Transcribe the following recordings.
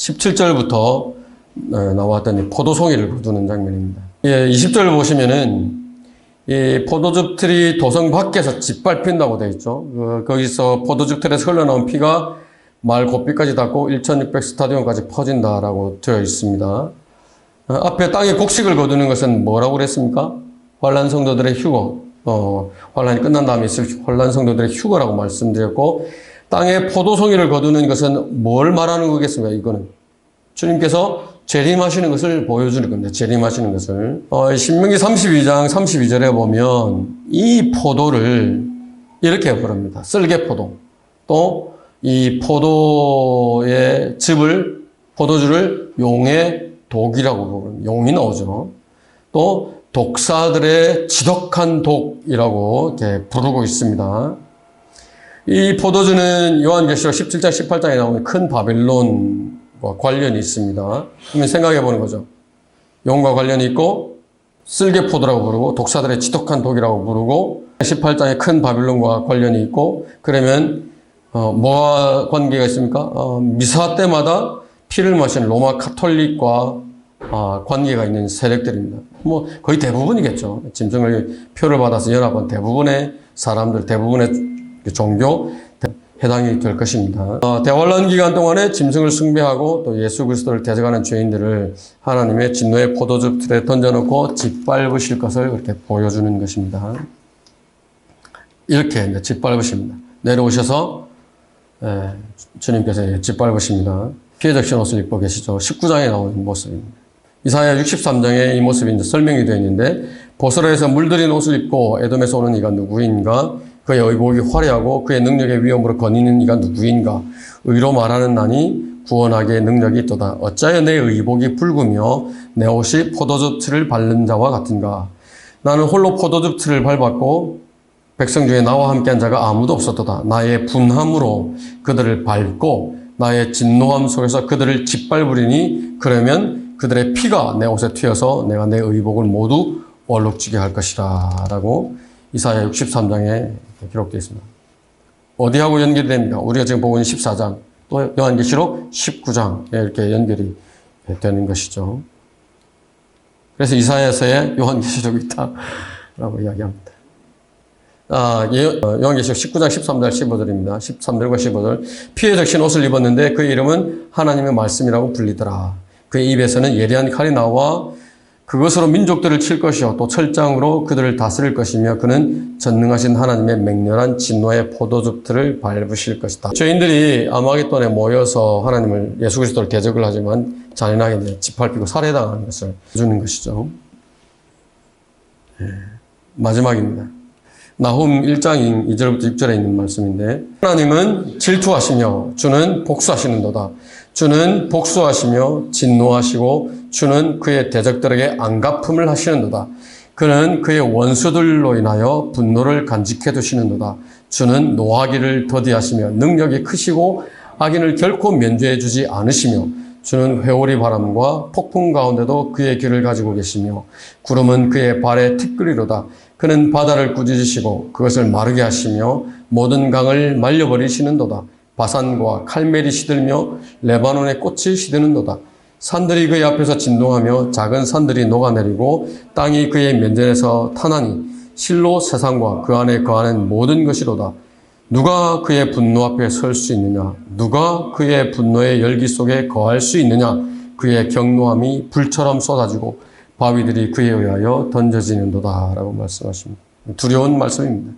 17절부터 나왔던 포도송이를 거두는 장면입니다. 20절 보시면은 이 포도즙 틀이 도성 밖에서 짓밟힌다고 되어 있죠. 거기서 포도즙 틀에서 흘러나온 피가 마을 고삐까지 닿고 1600 스타디움까지 퍼진다라고 되어 있습니다. 앞에 땅에 곡식을 거두는 것은 뭐라고 그랬습니까? 환난 성도들의 휴거. 환난이 끝난 다음에 있을 환난 성도들의 휴거라고 말씀드렸고, 땅에 포도송이를 거두는 것은 뭘 말하는 거겠습니까? 이거는 주님께서 재림하시는 것을 보여주는 겁니다. 재림하시는 것을. 신명기 32장 32절에 보면 이 포도를 이렇게 부릅니다. 쓸개포도. 또 이 포도의 즙을, 포도주를 용의 독이라고 부릅니다. 용이 나오죠. 또 독사들의 지독한 독이라고 이렇게 부르고 있습니다. 이 포도주는 요한계시록 17장 18장에 나오는 큰 바빌론과 관련이 있습니다. 그러면 생각해 보는 거죠. 용과 관련이 있고 쓸개포도라고 부르고 독사들의 지독한 독이라고 부르고 18장에 큰 바빌론과 관련이 있고, 그러면 뭐와 관계가 있습니까? 미사 때마다 피를 마시는 로마 카톨릭과 관계가 있는 세력들입니다. 뭐 거의 대부분이겠죠. 짐승을 표를 받아서 연합한 대부분의 사람들, 대부분의 종교 해당이 될 것입니다. 대환란 기간 동안에 짐승을 숭배하고 또 예수 그리스도를 대적하는 죄인들을 하나님의 진노의 포도즙 틀에 던져놓고 짓밟으실 것을 그렇게 보여주는 것입니다. 이렇게 이제 짓밟으십니다. 내려오셔서 주님께서 짓밟으십니다. 피해적신 옷을 입고 계시죠. 19장에 나오는 모습입니다. 이사야 63장에 이 모습이 이제 설명이 되어 있는데, 보스라에서 물들인 옷을 입고 에돔에서 오는 이가 누구인가? 그의 의복이 화려하고 그의 능력의 위엄으로 거니는 이가 누구인가? 의로 말하는 나니 구원하기에 능력이 있도다. 어찌하여 내 의복이 붉으며 내 옷이 포도즙 틀을 밟는 자와 같은가? 나는 홀로 포도즙 틀을 밟았고 백성 중에 나와 함께한 자가 아무도 없었도다. 나의 분함으로 그들을 밟고 나의 진노함 속에서 그들을 짓밟으리니 그러면 그들의 피가 내 옷에 튀어서 내가 내 의복을 모두 얼룩지게 할 것이라 라고 이사야 63장에 기록되어 있습니다. 어디하고 연결이 됩니까? 우리가 지금 보고 있는 14장, 또 요한계시록 19장에 이렇게 연결이 되는 것이죠. 그래서 이사야서에 요한계시록이 있다라고 이야기합니다. 요한계시록 19장 13절 15절입니다. 13절과 15절. 피해 적신 옷을 입었는데 그 이름은 하나님의 말씀이라고 불리더라. 그의 입에서는 예리한 칼이 나와 그것으로 민족들을 칠 것이요 또 철장으로 그들을 다스릴 것이며 그는 전능하신 하나님의 맹렬한 진노의 포도즙 틀을 밟으실 것이다. 죄인들이 아마겟돈에 모여서 하나님을, 예수 그리스도를 대적을 하지만 잔인하게 짓밟히고 살해당하는 것을 주는 것이죠. 마지막입니다. 나훔 1장 2절부터 6절에 있는 말씀인데, 하나님은 질투하시며 주는 복수하시는도다. 주는 복수하시며 진노하시고 주는 그의 대적들에게 안갚음을 하시는도다. 그는 그의 원수들로 인하여 분노를 간직해 두시는도다. 주는 노하기를 더디하시며 능력이 크시고 악인을 결코 면죄해 주지 않으시며 주는 회오리 바람과 폭풍 가운데도 그의 길을 가지고 계시며 구름은 그의 발의 티끌이로다. 그는 바다를 꾸짖으시고 그것을 마르게 하시며 모든 강을 말려버리시는도다. 바산과 칼멜이 시들며 레바논의 꽃이 시드는도다. 산들이 그의 앞에서 진동하며 작은 산들이 녹아내리고 땅이 그의 면전에서 타나니 실로 세상과 그 안에 거하는 모든 것이로다. 누가 그의 분노 앞에 설 수 있느냐? 누가 그의 분노의 열기 속에 거할 수 있느냐? 그의 경노함이 불처럼 쏟아지고 바위들이 그에 의하여 던져지는도다 라고 말씀하십니다. 두려운 말씀입니다.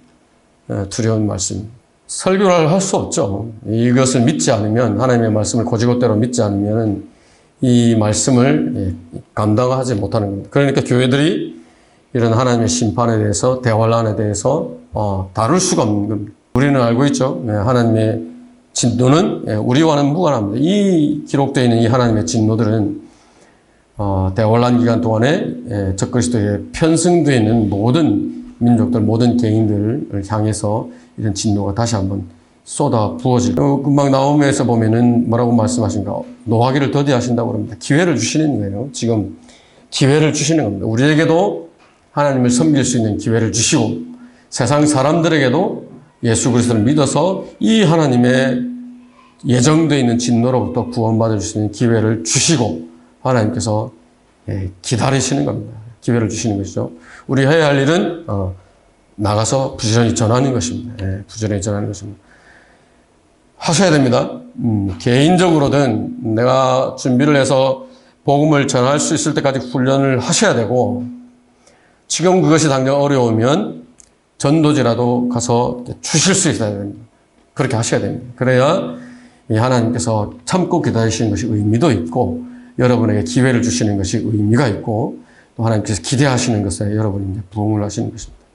두려운 말씀입니다. 설교를 할 수 없죠. 이것을 믿지 않으면, 하나님의 말씀을 고지고대로 믿지 않으면 이 말씀을 감당하지 못하는 겁니다. 그러니까 교회들이 이런 하나님의 심판에 대해서, 대환란에 대해서 다룰 수가 없는 겁니다. 우리는 알고 있죠. 하나님의 진노는 우리와는 무관합니다. 이 기록되어 있는 이 하나님의 진노들은 대환란 기간 동안에 적그리스도에 편승되어 있는 모든 민족들, 모든 개인들을 향해서 이런 진노가 다시 한번 쏟아 부어질. 금방 나홈에서 보면은 뭐라고 말씀하신가? 노하기를 더디하신다고 합니다. 기회를 주시는 거예요. 지금 기회를 주시는 겁니다. 우리에게도 하나님을 섬길 수 있는 기회를 주시고 세상 사람들에게도 예수 그리스도를 믿어서 이 하나님의 예정되어 있는 진노로부터 구원받을 수 있는 기회를 주시고 하나님께서 기다리시는 겁니다. 기회를 주시는 것이죠. 우리 해야 할 일은 나가서 부지런히 전하는 것입니다. 부지런히 전하는 것입니다. 하셔야 됩니다. 개인적으로든 내가 준비를 해서 복음을 전할 수 있을 때까지 훈련을 하셔야 되고, 지금 그것이 당장 어려우면 전도지라도 가서 주실 수 있어야 됩니다. 그렇게 하셔야 됩니다. 그래야 하나님께서 참고 기다리시는 것이 의미도 있고, 여러분에게 기회를 주시는 것이 의미가 있고, 또 하나님께서 기대하시는 것에 여러분이 부응을 하시는 것입니다.